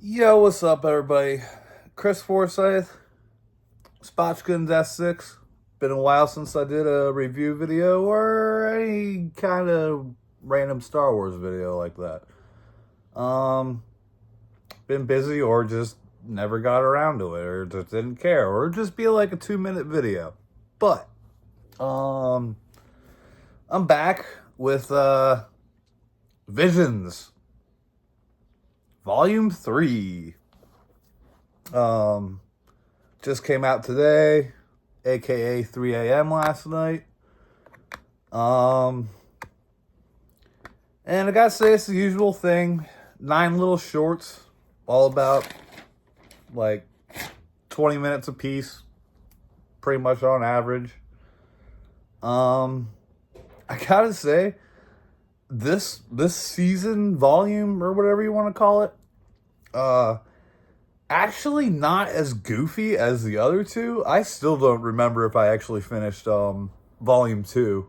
Yo, what's up, everybody? Chris Forsyth, Spotchkins S6. Been a while since I did a review video or any kind of random Star Wars video like that. Um, been busy or just never got around to it or just didn't care or just be like a 2 minute video. But, um, I'm back with, Visions, Volume 3. Um, just came out today, aka 3 a.m. last night. Um, and I gotta say, it's the usual thing. 9 little shorts, all about like 20 minutes a piece, pretty much on average. I gotta say, this season volume or whatever you want to call it, actually not as goofy as the other two. I still don't remember if I actually finished volume 2.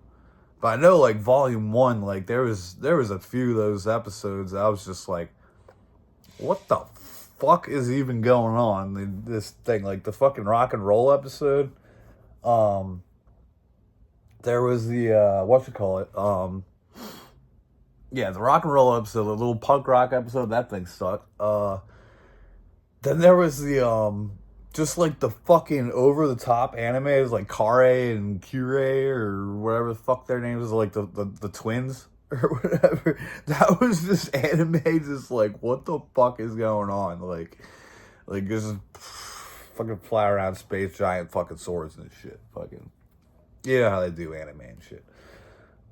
But I know like volume 1, like there was a few of those episodes I was just like, what the fuck is even going on? This thing, like the fucking rock and roll episode. Um there was the yeah, the rock and roll episode, the little punk rock episode, that thing sucked. Then there was the just like the fucking over the top animes like Kare and Kure or whatever the fuck their names is, like the twins or whatever. That was just anime, just like what the fuck is going on? Like just fucking fly around space giant fucking swords and shit. Fucking, you know how they do anime and shit.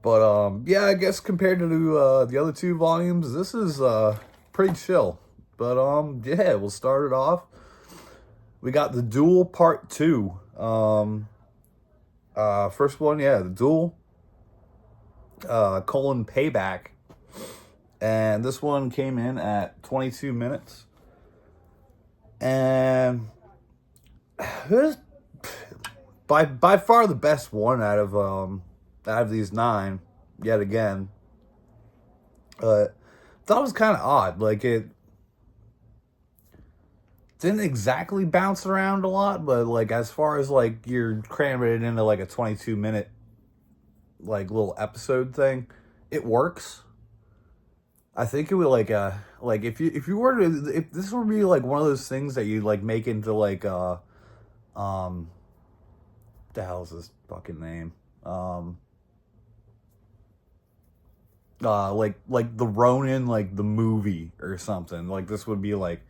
But yeah, I guess compared to the other two volumes, this is pretty chill. But yeah, we'll start it off. We got the Duel Part 2. First one, yeah, the Duel, colon Payback. And this one came in at 22 minutes. And it was by far the best one out of these 9, yet again. Thought it was kind of odd. Like, it didn't exactly bounce around a lot, but like as far as like you're cramming it into like a 22-minute like little episode thing, it works. I think it would like if you were to, if this would be like one of those things that you like make into like um the hell's this fucking name? Like the Ronin, like the movie or something. Like this would be like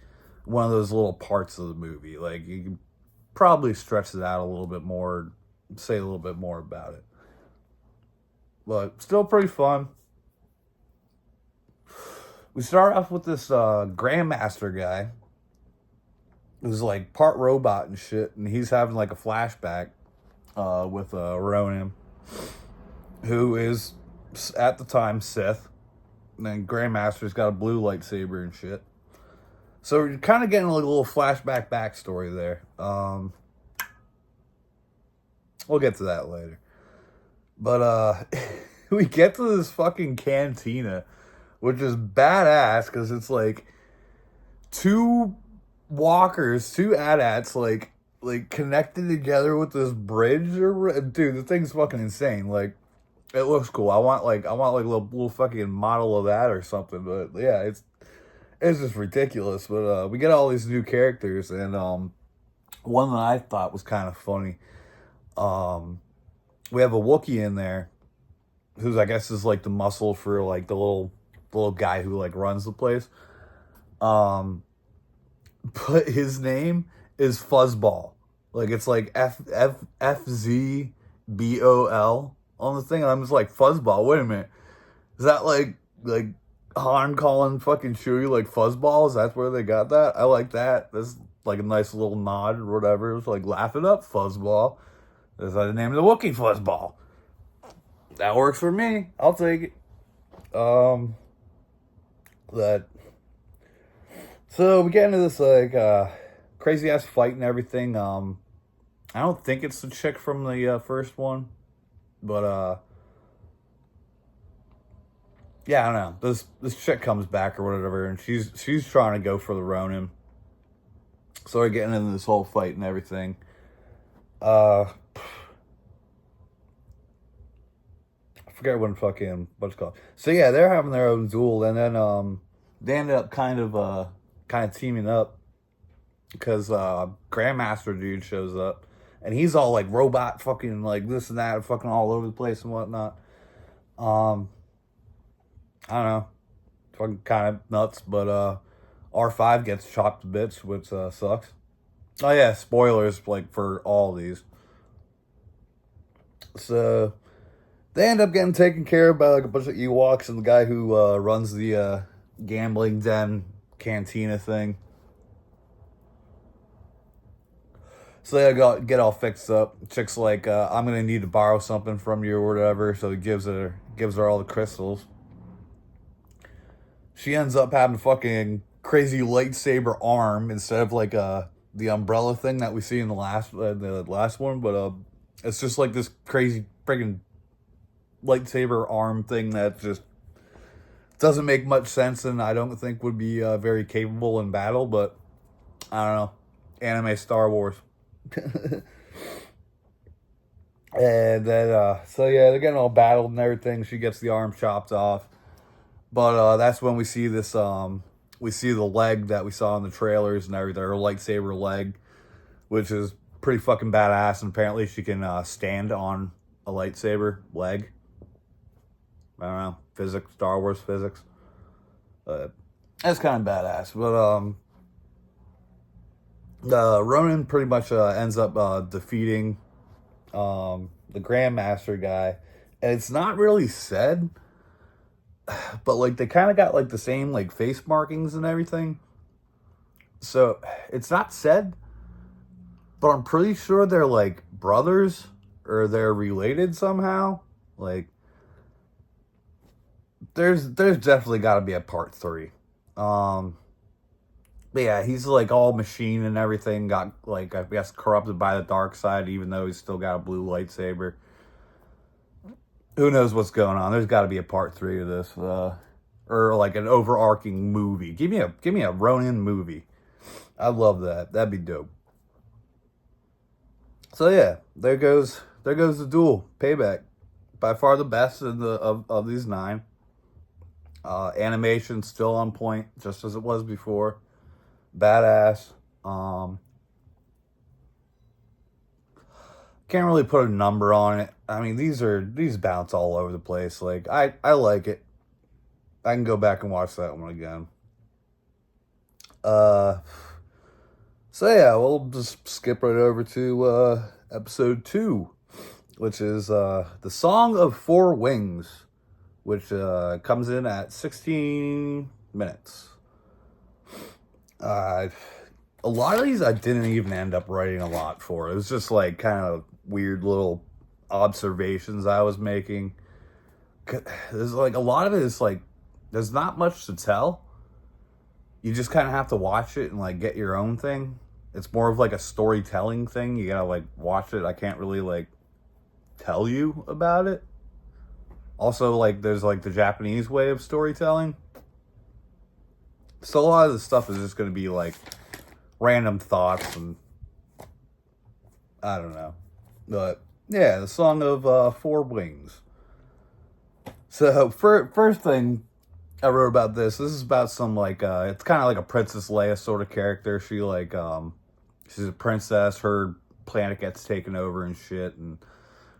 one of those little parts of the movie. Like you could probably stretch it out a little bit more, say a little bit more about it. But still pretty fun. We start off with this Grandmaster guy who's like part robot and shit, and he's having like a flashback with Ronin, who is at the time Sith, and then Grandmaster's got a blue lightsaber and shit. So you're kind of getting like a little flashback backstory there. We'll get to that later. But we get to this fucking cantina, which is badass because it's like two walkers, two AT-ATs, like connected together with this bridge. Or dude, the thing's fucking insane. Like, it looks cool. I want like a little fucking model of that or something. But yeah, it's just ridiculous. But we get all these new characters, and one that I thought was kind of funny. We have a Wookiee in there, who's I guess is like the muscle for like the little guy who like runs the place. Um, but his name is Fuzzball. Like it's like FZBOL on the thing, and I'm just like, Fuzzball. Wait a minute, is that like Han calling fucking Chewie like Fuzzballs? That's where they got that. I like that. That's like a nice little nod or whatever. It's like, laugh it up, Fuzzball. That's like the name of the Wookiee, Fuzzball. That works for me. I'll take it. That. So we get into this like crazy ass fight and everything. I don't think it's the chick from the first one, but yeah, I don't know. This chick comes back or whatever, and she's trying to go for the Ronin. So they're getting into this whole fight and everything. I forget what it's called. So yeah, they're having their own duel, and then they ended up kind of teaming up because Grandmaster dude shows up, and he's all like robot fucking like this and that, fucking all over the place and whatnot. Um, I don't know, fucking kind of nuts, but R5 gets chopped to bits, which sucks. Oh yeah, spoilers like for all these. So they end up getting taken care of by like a bunch of Ewoks and the guy who runs the gambling den cantina thing. So they get all fixed up. Chick's like, I'm gonna need to borrow something from you or whatever. So he gives her all the crystals. She ends up having a fucking crazy lightsaber arm instead of like the umbrella thing that we see in the last one. But it's just like this crazy freaking lightsaber arm thing that just doesn't make much sense, and I don't think would be very capable in battle. But I don't know, anime Star Wars. And then so yeah, they're getting all battled and everything. She gets the arm chopped off, but that's when we see this we see the leg that we saw in the trailers and everything, her lightsaber leg, which is pretty fucking badass. And apparently she can stand on a lightsaber leg. I don't know, physics, Star Wars physics. That's kind of badass. But Ronan pretty much ends up defeating the Grandmaster guy, and it's not really said, but like they kind of got like the same like face markings and everything. So it's not said, but I'm pretty sure they're like brothers or they're related somehow. Like there's definitely got to be a part 3. But yeah, he's like all machine and everything. Got like I guess corrupted by the dark side, even though he's still got a blue lightsaber. Who knows what's going on? There's got to be a part 3 of this, or like an overarching movie. Give me a Ronin movie. I'd love that. That'd be dope. So yeah, there goes the duel. Payback, by far the best of these 9. Animation still on point, just as it was before. Badass. Can't really put a number on it. I mean, these bounce all over the place. Like I like it. I can go back and watch that one again. So yeah, we'll just skip right over to episode 2, which is the Song of Four Wings, which comes in at 16 minutes. A lot of these I didn't even end up writing a lot for. It was just like kind of weird little observations I was making. There's like a lot of it is like there's not much to tell. You just kind of have to watch it and like get your own thing. It's more of like a storytelling thing. You gotta like watch it. I can't really like tell you about it. Also, like there's like the Japanese way of storytelling. So a lot of the stuff is just gonna be like random thoughts and I don't know. But yeah, the Song of Four Wings. So first thing I wrote about this is about some like it's kind of like a Princess Leia sort of character. She like she's a princess. Her planet gets taken over and shit, and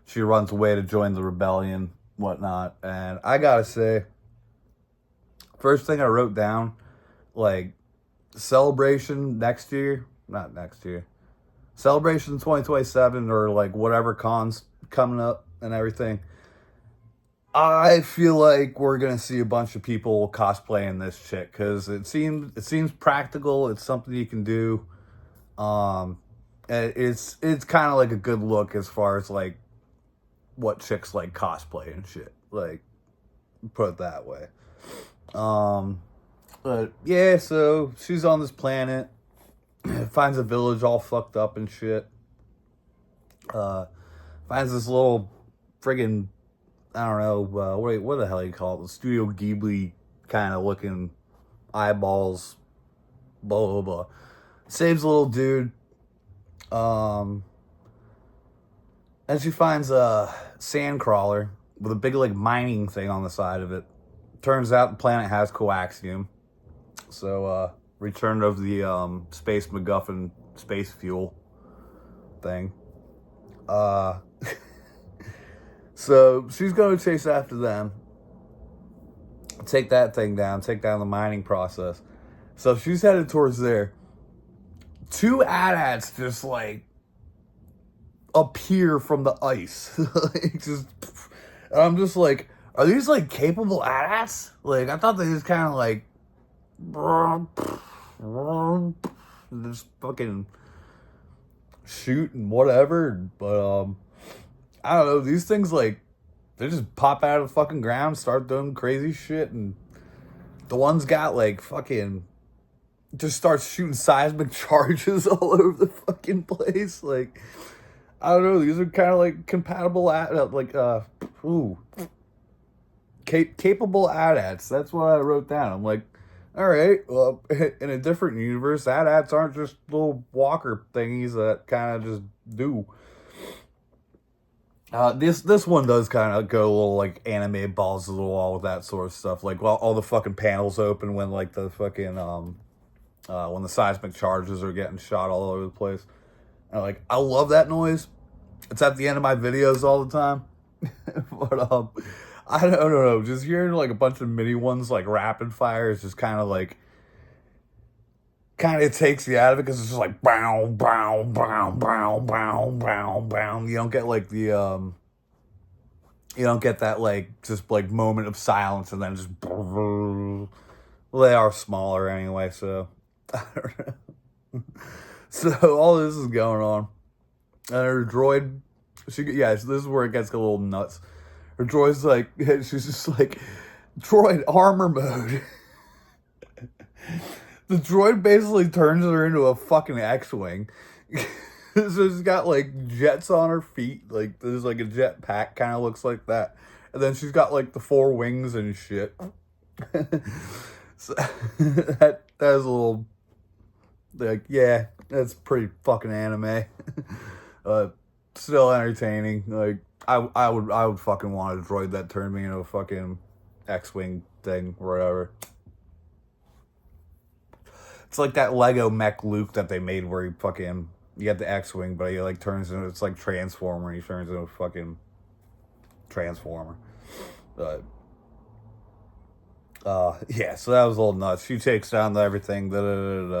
she runs away to join the rebellion, whatnot. And I gotta say, first thing I wrote down, like Celebration next year, not next year, Celebration 2027 or like whatever cons coming up and everything. I feel like we're gonna see a bunch of people cosplaying this chick because it seems practical. It's something you can do. It's kind of like a good look as far as like what chicks like cosplay and shit. Like put it that way. But yeah, so she's on this planet, finds a village all fucked up and shit. Finds this little friggin' I don't know, what the hell you call it? The Studio Ghibli kind of looking eyeballs, blah, blah, blah. Saves a little dude. And she finds a sand crawler with a big, like, mining thing on the side of it. Turns out the planet has coaxium. So, return of the, Space MacGuffin space fuel thing. So she's going to chase after them, take that thing down, take down the mining process. So she's headed towards there. Two AT-ATs just like appear from the ice. And I'm just like, are these like capable AT-ATs? Like, I thought they just kind of like just fucking shoot and whatever. But I don't know, these things, like, they just pop out of the fucking ground, start doing crazy shit, and the one's got, like, fucking, just starts shooting seismic charges all over the fucking place. Like, I don't know, these are kind of, like, compatible, capable AT-ATs. That's what I wrote down. I'm like, alright, well, in a different universe, AT-ATs aren't just little walker thingies that kind of just do. This one does kind of go a little, like, anime balls to the wall with that sort of stuff. Like, well, all the fucking panels open when, like, the fucking, when the seismic charges are getting shot all over the place. And, like, I love that noise. It's at the end of my videos all the time. But, I don't know. Just hearing, like, a bunch of mini ones, like, rapid fire is just kind of, like, kind of takes you out of it, because it's just like bow, bow, bow, bow, bow, bow, bow. You don't get like the you don't get that like just like moment of silence and then just. Well, they are smaller anyway, so I don't know. So all this is going on, and her droid, this is where it gets a little nuts. Her droid's like, she's just like, droid armor mode. The droid basically turns her into a fucking X-Wing. So she's got, like, jets on her feet. Like, there's, like, a jet pack kind of looks like that. And then she's got, like, the 4 wings and shit. So, that is a little, like, yeah, that's pretty fucking anime. Still entertaining. Like, I would fucking want a droid that turned me into a fucking X-Wing thing or whatever. It's like that Lego mech Luke that they made where he fucking, you get the X-Wing, but he like turns into, it's like Transformer, and he turns into a fucking Transformer. Yeah, so that was a little nuts. She takes down everything, and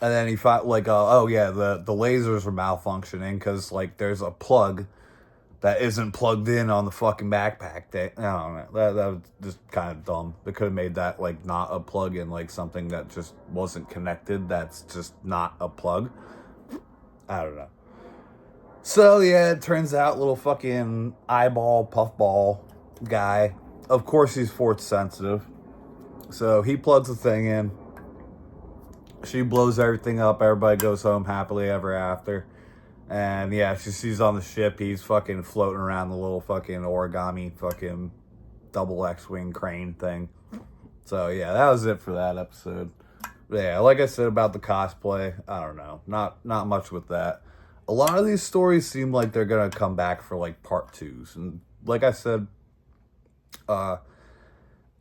then he fight like, the lasers are malfunctioning, because like there's a plug that isn't plugged in on the fucking backpack. I don't know. That was just kind of dumb. They could have made that, like, not a plug-in, like, something that just wasn't connected. That's just not a plug. I don't know. So, yeah, it turns out little fucking eyeball, puffball guy. Of course he's force sensitive. So, he plugs the thing in. She blows everything up. Everybody goes home happily ever after. And yeah, she's on the ship. He's fucking floating around the little fucking origami fucking double X-Wing crane thing. So yeah, that was it for that episode. But yeah, like I said about the cosplay, I don't know. Not much with that. A lot of these stories seem like they're gonna come back for like part 2s. And like I said, I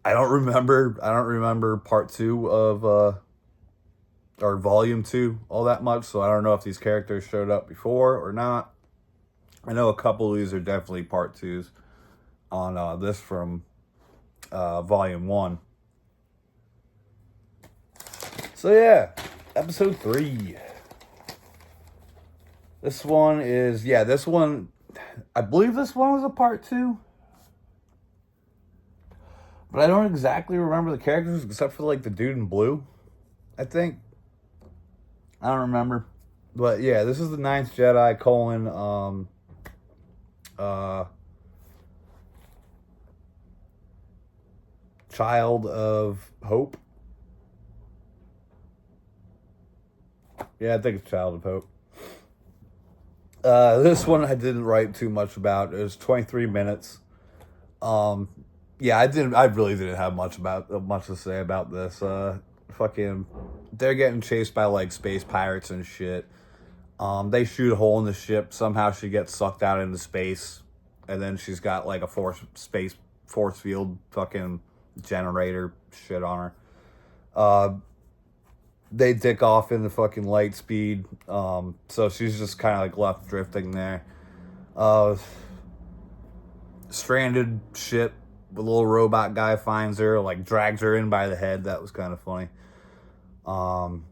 don't remember part 2 of or volume 2 all that much, so I don't know if these characters showed up before or not. I know a couple of these are definitely part 2s on this from volume 1. So yeah, episode 3. This one, I believe this one was a part 2. But I don't exactly remember the characters except for like the dude in blue, I think. I don't remember. But yeah, this is the Ninth Jedi : Child of Hope. Yeah, I think it's Child of Hope. This one I didn't write too much about. It was 23 minutes. Um, yeah, I really didn't have much to say about this. Fucking, they're getting chased by like space pirates and shit. They shoot a hole in the ship. Somehow she gets sucked out into space, and then she's got like a force field fucking generator shit on her. Uh, they dick off in the fucking light speed. So she's just kind of like left drifting there. Uh, Stranded ship. The little robot guy finds her, like drags her in by the head. That was kind of funny. Um,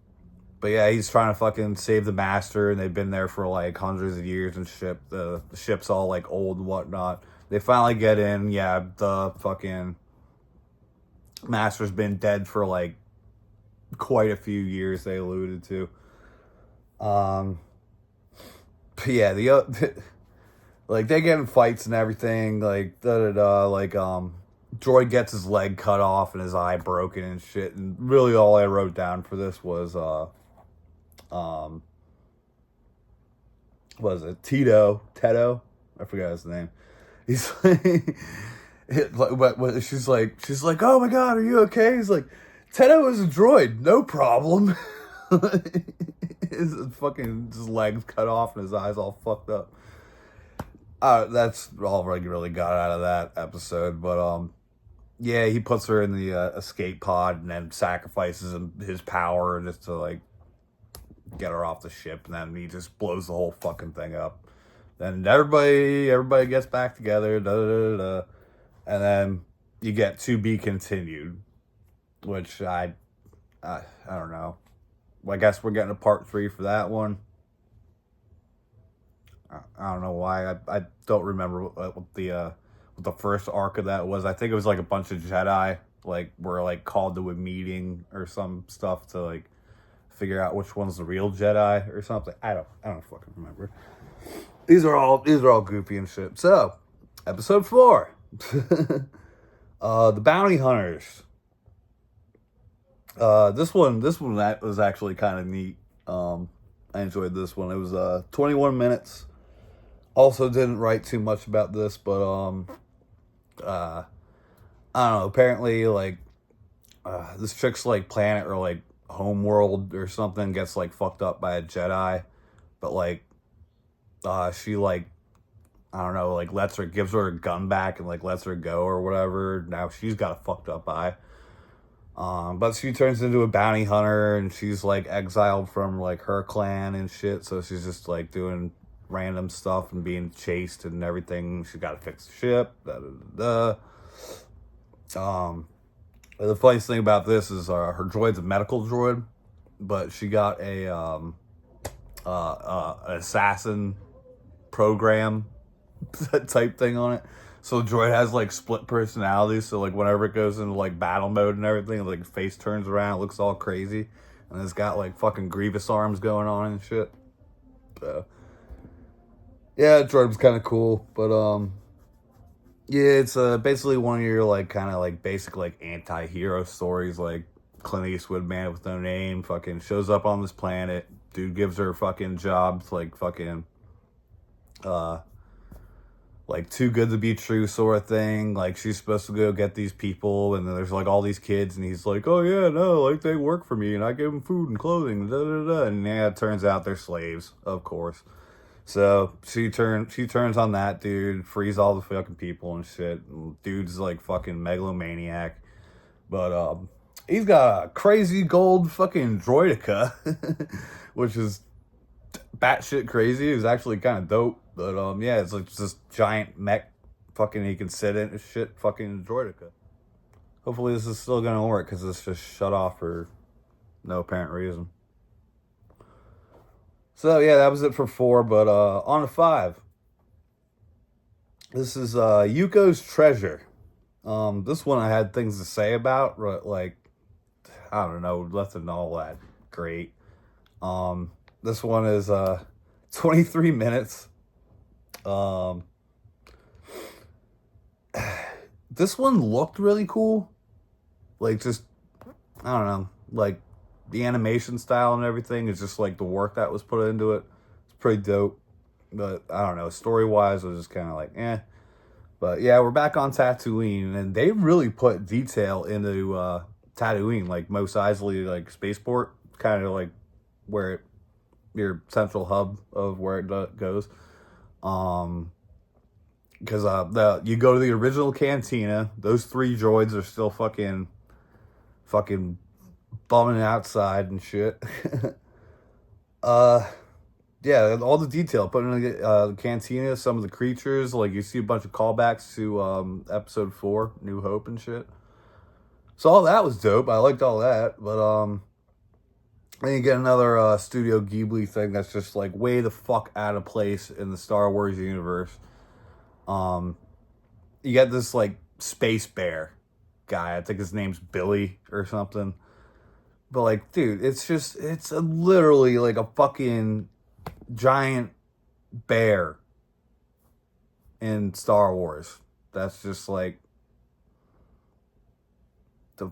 but yeah, he's trying to fucking save the master, and they've been there for like hundreds of years and ship. The ship's all like old and whatnot. They finally get in. Yeah, the fucking master's been dead for like quite a few years. They alluded to. But yeah, like they get in fights and everything. Like da da da. Like Droid gets his leg cut off and his eye broken and shit. And really, all I wrote down for this was um, was it Tedo? I forgot his name. He's like, she's like, oh my god, are you okay? He's like, Tedo is a droid, no problem. His fucking his legs cut off and his eyes all fucked up. That's all I really got out of that episode. But yeah, he puts her in the escape pod and then sacrifices his power just to like get her off the ship, and then he just blows the whole fucking thing up. Then everybody gets back together, da da da da, and then you get to be continued, which I don't know. Well, I guess we're getting a part 3 for that one. I don't know why. I don't remember what the first arc of that was. I think it was like a bunch of Jedi like were like called to a meeting or some stuff to like figure out which one's the real Jedi or something. I don't fucking remember. These are all goofy and shit. So, episode 4. The Bounty Hunters. This one that was actually kind of neat. I enjoyed this one. It was 21 minutes. Also didn't write too much about this, but I don't know. Apparently, like this chick's like planet or like home world or something gets like fucked up by a Jedi, but like she like I don't know, like gives her a gun back and like lets her go or whatever. Now she's got a fucked up eye. But she turns into a bounty hunter and she's like exiled from like her clan and shit. So she's just like doing random stuff and being chased and everything. She got to fix the ship. Da, da, da. The funniest thing about this is her droid's a medical droid, but she got a an assassin program type thing on it. So the droid has like split personalities. So like whenever it goes into like battle mode and everything, like face turns around, it looks all crazy, and it's got like fucking Grievous arms going on and shit. So yeah, droid was kind of cool, but yeah, it's basically one of your like kind of like basic like anti-hero stories, like Clint Eastwood, Man with No Name, fucking shows up on this planet, dude gives her fucking jobs like fucking like too good to be true sort of thing. Like she's supposed to go get these people, and then there's like all these kids, and he's like, oh yeah, no, like they work for me, and I give them food and clothing, da da da. And yeah, it turns out they're slaves, of course. So she turns on that dude, frees all the fucking people and shit. And dude's like fucking megalomaniac, but he's got a crazy gold fucking droidica, which is batshit crazy. It was actually kind of dope. But yeah, it's like this giant mech fucking he can sit in shit fucking droidica. Hopefully this is still gonna work because it's just shut off for no apparent reason. So yeah, that was it for 4, but on to 5. This is Yuko's Treasure. This one I had things to say about, but like I don't know, nothing all that great. This one is 23 minutes. This one looked really cool. Like just I don't know, like the animation style and everything is just like the work that was put into it. It's pretty dope. But I don't know, story-wise, I was just kind of like, eh. But yeah, we're back on Tatooine, and they really put detail into Tatooine, like Mos Eisley, like spaceport, kind of like where your central hub of where it goes. Because you go to the original cantina, those 3 droids are still fucking bumming outside and shit. Yeah, all the detail put in the cantina, some of the creatures, like you see a bunch of callbacks to episode 4, New Hope and shit. So all that was dope. I liked all that, but then you get another Studio Ghibli thing that's just like way the fuck out of place in the Star Wars universe. You get this like space bear guy. I think his name's Billy or something. But like, dude, it's literally like a fucking giant bear in Star Wars. That's just like the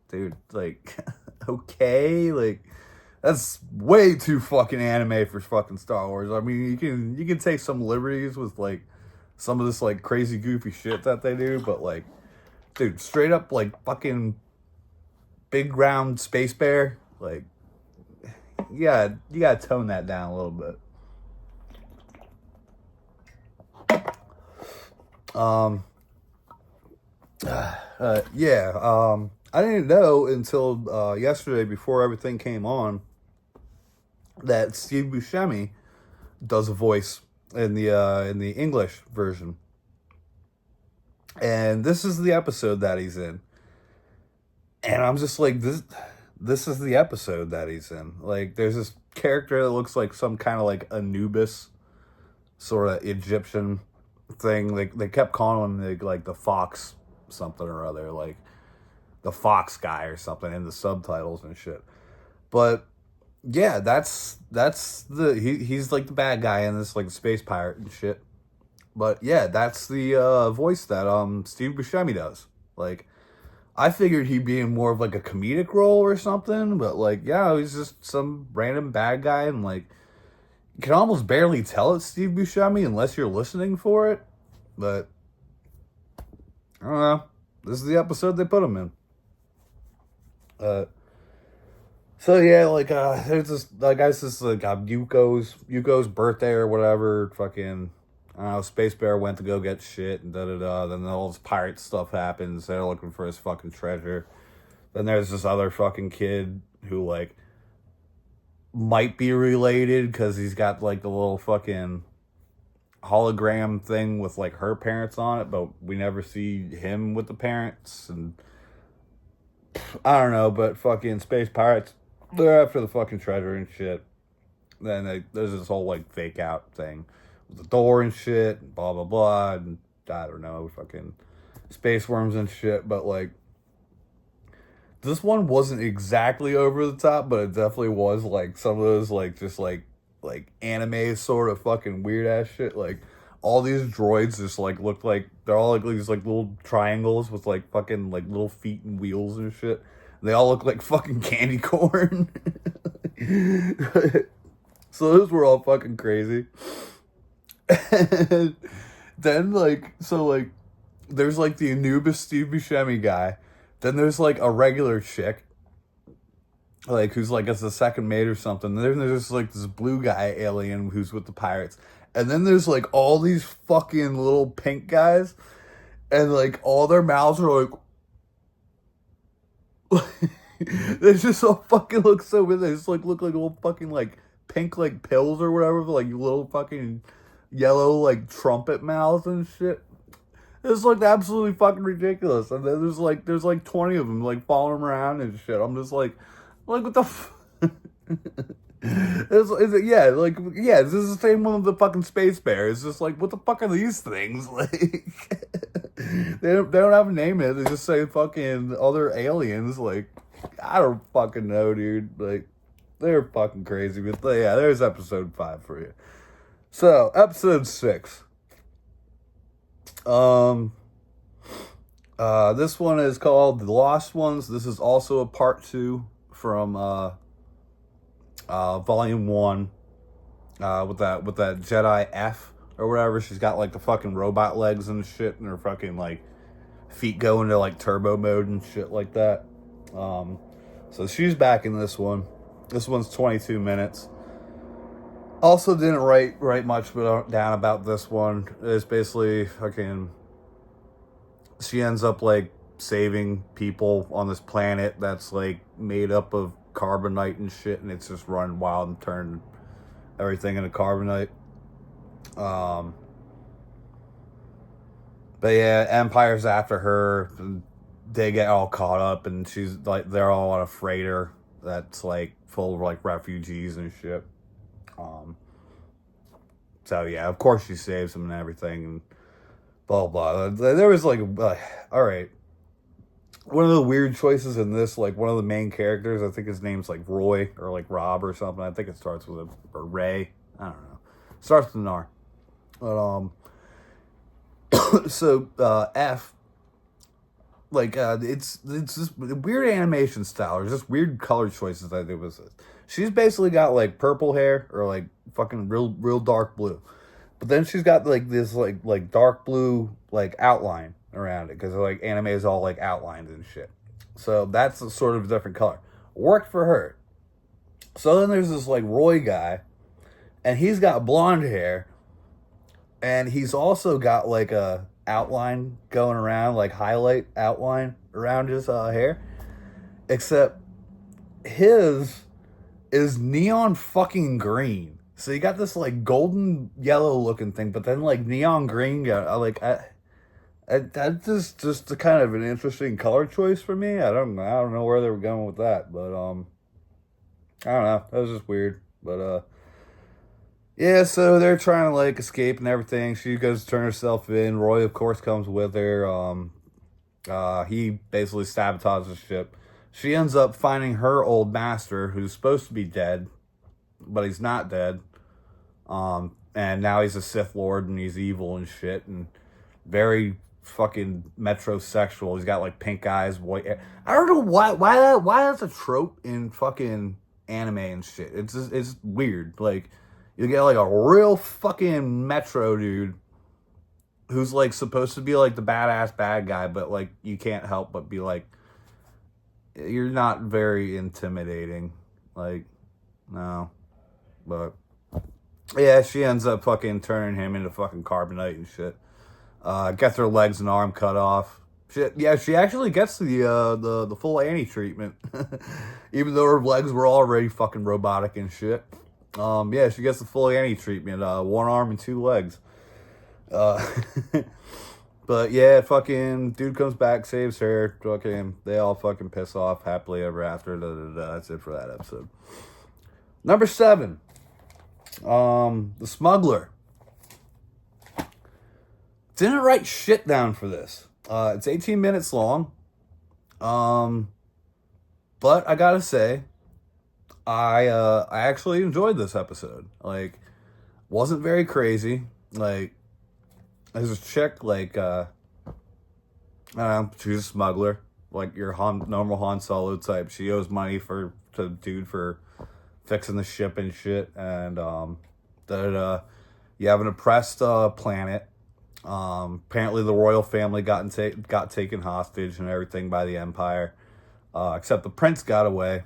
dude, like okay, like that's way too fucking anime for fucking Star Wars. I mean, you can take some liberties with like some of this like crazy goofy shit that they do, but like, dude, straight up like fucking big round space bear, like, yeah, you gotta tone that down a little bit. I didn't know until yesterday before everything came on that Steve Buscemi does a voice in the English version, and this is the episode that he's in, and I'm just like, this is the episode that he's in. Like, there's this character that looks like some kind of like Anubis sort of Egyptian thing. They kept calling him like the Fox something or other, like the Fox guy or something in the subtitles and shit. But yeah, that's he's like the bad guy in this like space pirate and shit. But yeah, that's the voice that Steve Buscemi does. Like, I figured he'd be in more of like a comedic role or something, but like, yeah, he's just some random bad guy, and like, you can almost barely tell it's Steve Buscemi unless you're listening for it. But I don't know. This is the episode they put him in. So yeah, like there's this, I guess this is like Yuko's birthday or whatever. Fucking, I don't know, Space Bear went to go get shit and da-da-da. Then all this pirate stuff happens. They're looking for his fucking treasure. Then there's this other fucking kid who, like, might be related because he's got, like, the little fucking hologram thing with, like, her parents on it, but we never see him with the parents. And I don't know, but fucking space pirates, they're after the fucking treasure and shit. Then there's this whole, like, fake out thing with the door and shit, and blah, blah, blah, and I don't know, fucking space worms and shit, but, like, this one wasn't exactly over the top, but it definitely was, like, some of those, like, just, like anime sort of fucking weird-ass shit. Like, all these droids just, like, look like, they're all, like, these, like, little triangles with, like, fucking, like, little feet and wheels and shit. They all look like fucking candy corn. So those were all fucking crazy. And then, like, so, like, there's, like, the Anubis Steve Buscemi guy. Then there's, like, a regular chick, like, who's, like, as the second mate or something. Then there's, like, this blue guy alien who's with the pirates. And then there's, like, all these fucking little pink guys. And, like, all their mouths are, like... they just all fucking look so weird. They just, like, look like little fucking, like, pink, like, pills or whatever. Like, little fucking yellow, like, trumpet mouths and shit. It's, like, absolutely fucking ridiculous. And then there's, like, 20 of them, like, following them around and shit. I'm just like, what the yeah, like, yeah, this is the same one with the fucking space bear. It's just like, what the fuck are these things? Like, they don't have a name in it. They just say fucking other aliens. Like, I don't fucking know, dude. Like, they're fucking crazy. But yeah, there's episode 5 for you. So, episode 6. This one is called The Lost Ones. This is also a part 2 from volume 1. with that Jedi F or whatever. She's got like the fucking robot legs and shit, and her fucking like feet go into like turbo mode and shit like that. So she's back in this one. This one's 22 minutes. Also didn't write much down about this one. It's basically fucking. She ends up like saving people on this planet that's like made up of carbonite and shit, and it's just running wild and turning everything into carbonite. But yeah, Empire's after her. And they get all caught up, and she's like, they're all on a freighter that's like full of like refugees and shit. So yeah, of course she saves them and everything, and blah blah. There was like, all right, one of the weird choices in this, like one of the main characters, I think his name's like Roy or like Rob or something. I think it starts with or Ray. I don't know. Starts with an R. But so F, like it's this weird animation style or just weird color choices that I did with this. She's basically got like purple hair or like fucking real dark blue, but then she's got like this like dark blue like outline around it because like anime is all like outlined and shit. So that's a sort of different color. Worked for her. So then there's this like Roy guy, and he's got blonde hair, and he's also got like a outline going around, like highlight outline around his hair, except his is neon fucking green. So you got this like golden yellow looking thing, but then like neon green. That's just a kind of an interesting color choice for me. I don't know where they were going with that, but I don't know. That was just weird. But yeah, so they're trying to like escape and everything. She goes to turn herself in. Roy, of course, comes with her. He basically sabotages the ship. She ends up finding her old master, who's supposed to be dead, but he's not dead. And now he's a Sith Lord and he's evil and shit and very fucking metrosexual. He's got like pink eyes, white hair. I don't know why that's a trope in fucking anime and shit. It's weird. Like you get like a real fucking metro dude who's like supposed to be like the badass bad guy, but like you can't help but be like, you're not very intimidating. Like, no. But yeah, she ends up fucking turning him into fucking carbonite and shit. Gets her legs and arm cut off. She actually gets the full Annie treatment, even though her legs were already fucking robotic and shit. Yeah, she gets the full Annie treatment. 1 arm and 2 legs. But yeah, fucking dude comes back, saves her. Fucking they all fucking piss off happily ever after. That's it for that episode. Number 7, The Smuggler. Didn't write shit down for this. It's 18 minutes long. But I gotta say, I actually enjoyed this episode. Like, wasn't very crazy. Like, there's a chick, like, I don't know, she's a smuggler. Like your normal Han Solo type. She owes money to the dude for fixing the ship and shit. And, you have an oppressed planet. Apparently the royal family got taken hostage and everything by the Empire. Except the prince got away.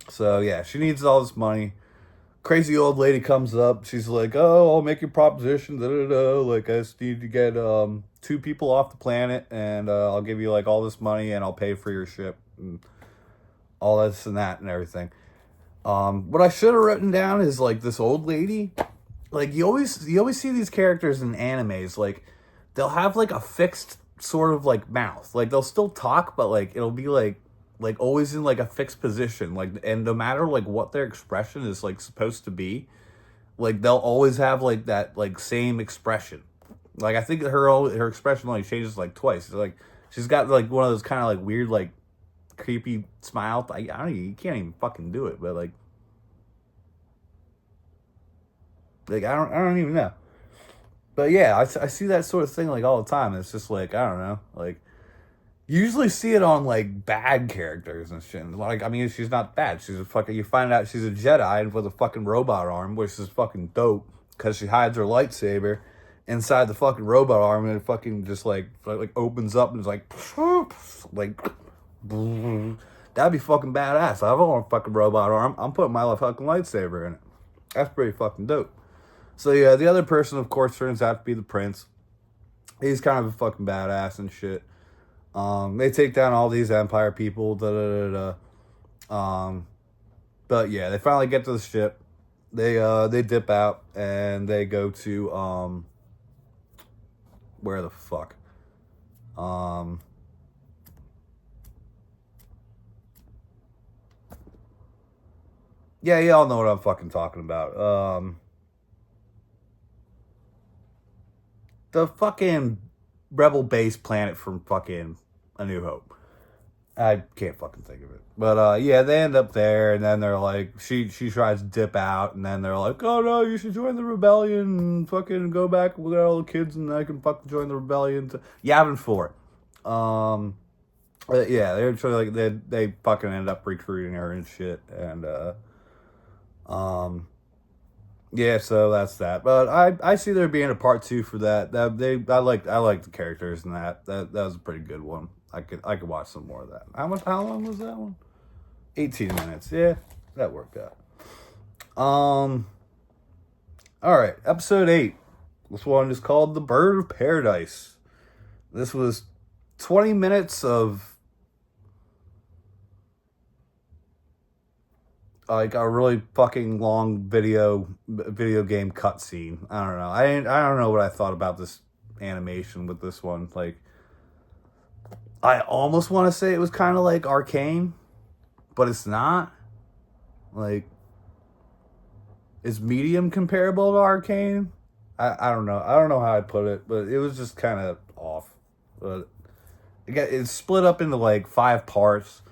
So yeah, she needs all this money. Crazy old lady comes up. She's like, "Oh, I'll make you a proposition. Like, I just need to get 2 people off the planet, and I'll give you like all this money, and I'll pay for your ship, and all this and that and everything." What I should have written down is like this old lady. Like you always see these characters in animes. Like they'll have like a fixed sort of like mouth. Like they'll still talk, but like it'll be like always in like a fixed position, like, and no matter like what their expression is like supposed to be, like they'll always have like that like same expression. Like I think her expression only changes like twice. It's like she's got like one of those kind of like weird like creepy smile. I don't you can't even fucking do it, but like I don't even know. But yeah, I see that sort of thing like all the time. It's just like I don't know, like You usually see it on like bad characters and shit. Like, I mean, she's not bad. She's a fucking. You find out she's a Jedi with a fucking robot arm, which is fucking dope because she hides her lightsaber inside the fucking robot arm, and it fucking just like opens up and it's like that'd be fucking badass. I want a fucking robot arm. I'm putting my fucking lightsaber in it. That's pretty fucking dope. So yeah, the other person, of course, turns out to be the prince. He's kind of a fucking badass and shit. They take down all these Empire people, but yeah, they finally get to the ship. They dip out and they go to where the fuck? Yeah, y'all know what I'm fucking talking about. The fucking rebel base planet from fucking A New Hope. I can't fucking think of it. But yeah, they end up there and then they're like she tries to dip out and then they're like, "Oh no, you should join the rebellion and fucking go back with all the kids and I can fucking join the rebellion." Yavin 4. Yeah, they're trying they fucking end up recruiting her and shit and yeah, so that's that. But I see there being a part 2 for that. I like the characters in that. That was a pretty good one. I could watch some more of that. How long was that one? 18 minutes. Yeah, that worked out. All right, episode 8. This one is called The Bird of Paradise. This was 20 minutes of like a really fucking long video game cutscene. I don't know. I don't know what I thought about this animation with this one. Like, I almost want to say it was kind of like Arcane, but it's not. Like, is Medium comparable to Arcane? I don't know. I don't know how I put it, but it was just kind of off. But it's split up into like 5 parts.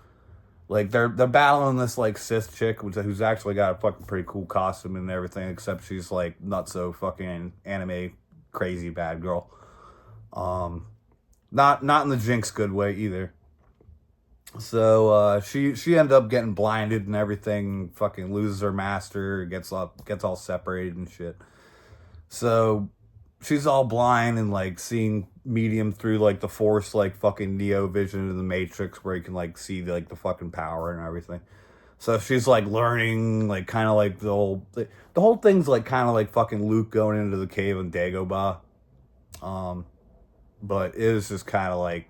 Like they're battling this like Sith chick, who's actually got a fucking pretty cool costume and everything, except she's like not so fucking anime crazy bad girl. Not in the Jinx good way either. So she ended up getting blinded and everything, fucking loses her master, gets all separated and shit. So she's all blind and like seeing Medium through like the Force, like fucking Neo vision of the Matrix, where you can like see like the fucking power and everything. So she's like learning, like kind of like the whole thing's like kind of like fucking Luke going into the cave in Dagobah. But it was just kind of like,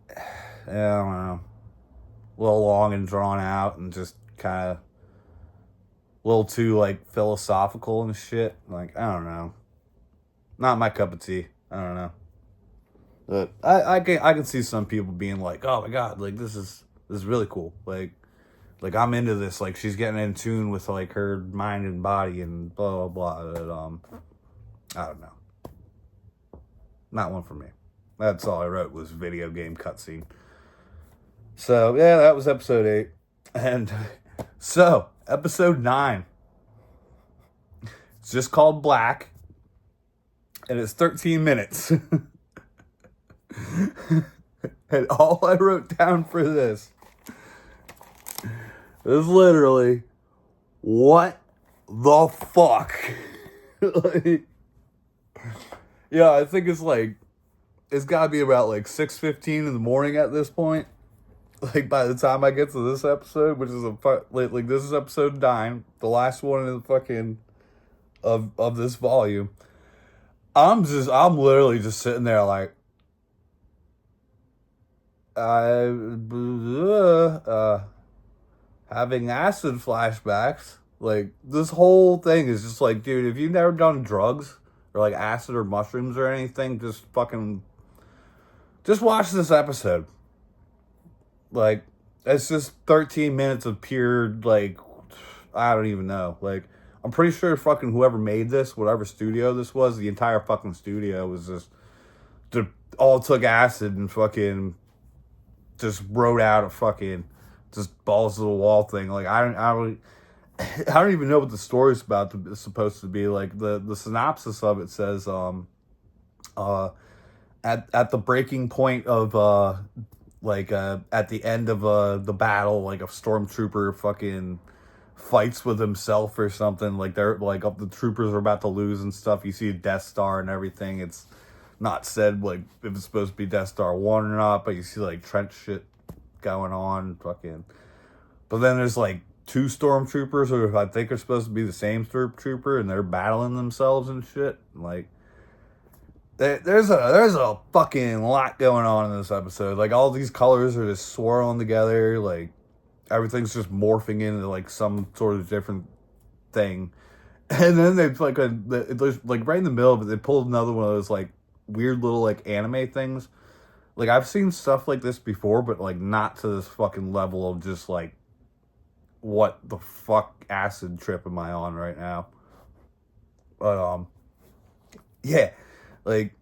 I don't know, a little long and drawn out and just kind of a little too like philosophical and shit. Like, I don't know. Not my cup of tea. I don't know. But I can see some people being like, "Oh my god, like this is really cool." Like I'm into this. Like she's getting in tune with like her mind and body and blah blah blah. But, I don't know. Not one for me. That's all I wrote was video game cutscene. So yeah, that was episode 8, and so episode 9. It's just called Black. And it's 13 minutes. And all I wrote down for this is literally, what the fuck? Like, yeah, I think it's gotta be about like 6:15 in the morning at this point. Like by the time I get to this episode, which is like this is episode 9, the last one in the fucking of this volume. I'm literally just sitting there like, having acid flashbacks. Like, this whole thing is just like, dude, if you've never done drugs or like acid or mushrooms or anything, just watch this episode. Like, it's just 13 minutes of pure, like, I don't even know. Like, I'm pretty sure fucking whoever made this, whatever studio this was, the entire fucking studio was just all took acid and fucking just wrote out a fucking just balls to the wall thing. Like I don't even know what the story's supposed to be. Like the synopsis of it says at the breaking point of at the end of the battle, like a stormtrooper fucking fights with himself or something. Like they're like the troopers are about to lose and stuff. You see a Death Star and everything. It's not said like if it's supposed to be Death Star 1 or not, but you see like trench shit going on, fucking. But then there's like two stormtroopers who I think are supposed to be the same stormtrooper, and they're battling themselves and shit. Like there's a fucking lot going on in this episode. Like all these colors are just swirling together. Like everything's just morphing into like some sort of different thing. And then they like there's like right in the middle of it, they pulled another one of those like weird little like anime things. Like I've seen stuff like this before, but like not to this fucking level of just like what the fuck acid trip am I on right now? But yeah, like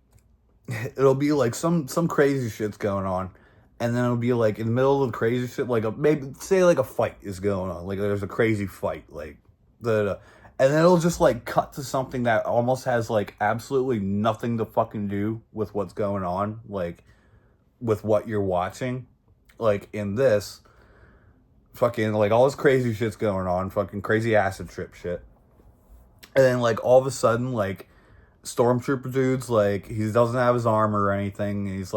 it'll be like some crazy shit's going on, and then it'll be like in the middle of the crazy shit, like maybe say like a fight is going on, like there's a crazy fight, like and then it'll just like cut to something that almost has like absolutely nothing to fucking do with what's going on, like with what you're watching. Like in this, fucking like all this crazy shit's going on, fucking crazy acid trip shit, and then like all of a sudden like stormtrooper dude's like he doesn't have his armor or anything. He's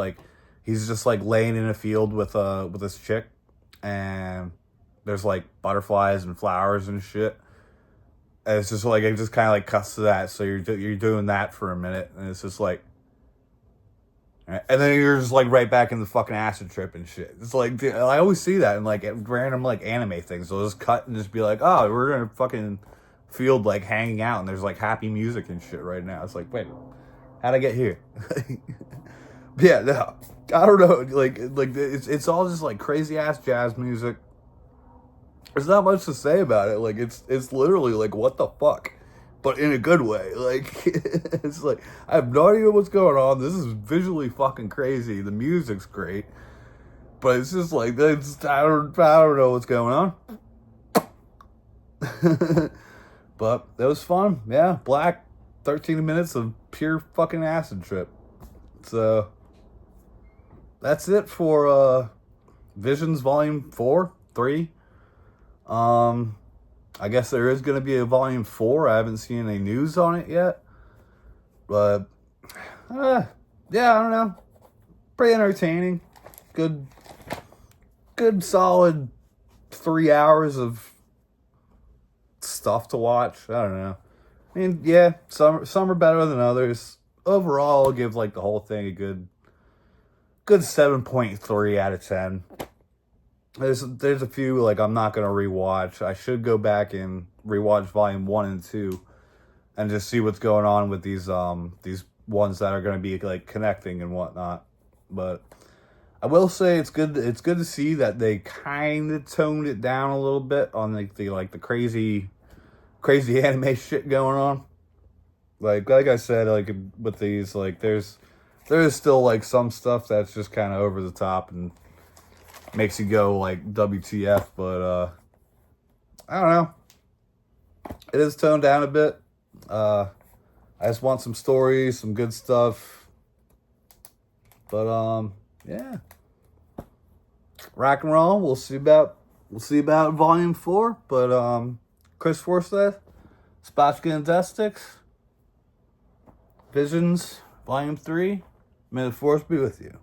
just like laying in a field with this chick, and there's like butterflies and flowers and shit. And it's just like it just kind of like cuts to that. So you're doing that for a minute, and it's just like, and then you're just like right back in the fucking acid trip and shit. It's like I always see that in like random like anime things. They'll just cut and just be like, oh, we're gonna fucking field like hanging out, and there's like happy music and shit right now. It's like, wait, how'd I get here? Yeah, no, I don't know. Like it's all just like crazy ass jazz music. There's not much to say about it. Like it's literally like what the fuck, but in a good way. Like it's like I have no idea what's going on. This is visually fucking crazy. The music's great, but it's just like I don't know what's going on. But it was fun. Yeah, Black, 13 minutes of pure fucking acid trip. So that's it for Visions Volume 4, 3. I guess there is going to be a Volume 4. I haven't seen any news on it yet. But yeah, I don't know. Pretty entertaining. Good solid 3 hours of stuff to watch. I don't know. I mean, yeah, some are better than others. Overall, I'll give like the whole thing a good 7.3 out of 10. There's a few like I'm not gonna rewatch. I should go back and rewatch Volume 1 and 2 and just see what's going on with these ones that are gonna be like connecting and whatnot. But I will say it's good to see that they kind of toned it down a little bit on the crazy anime shit going on. Like I said, like with these, like there is still like some stuff that's just kind of over the top and makes you go like WTF, but I don't know. It is toned down a bit. I just want some stories, some good stuff. But yeah. Rock and roll. We'll see about Volume 4. But Chris Forsyth, Spotchkin and Destix, Visions, Volume 3. May the Force be with you.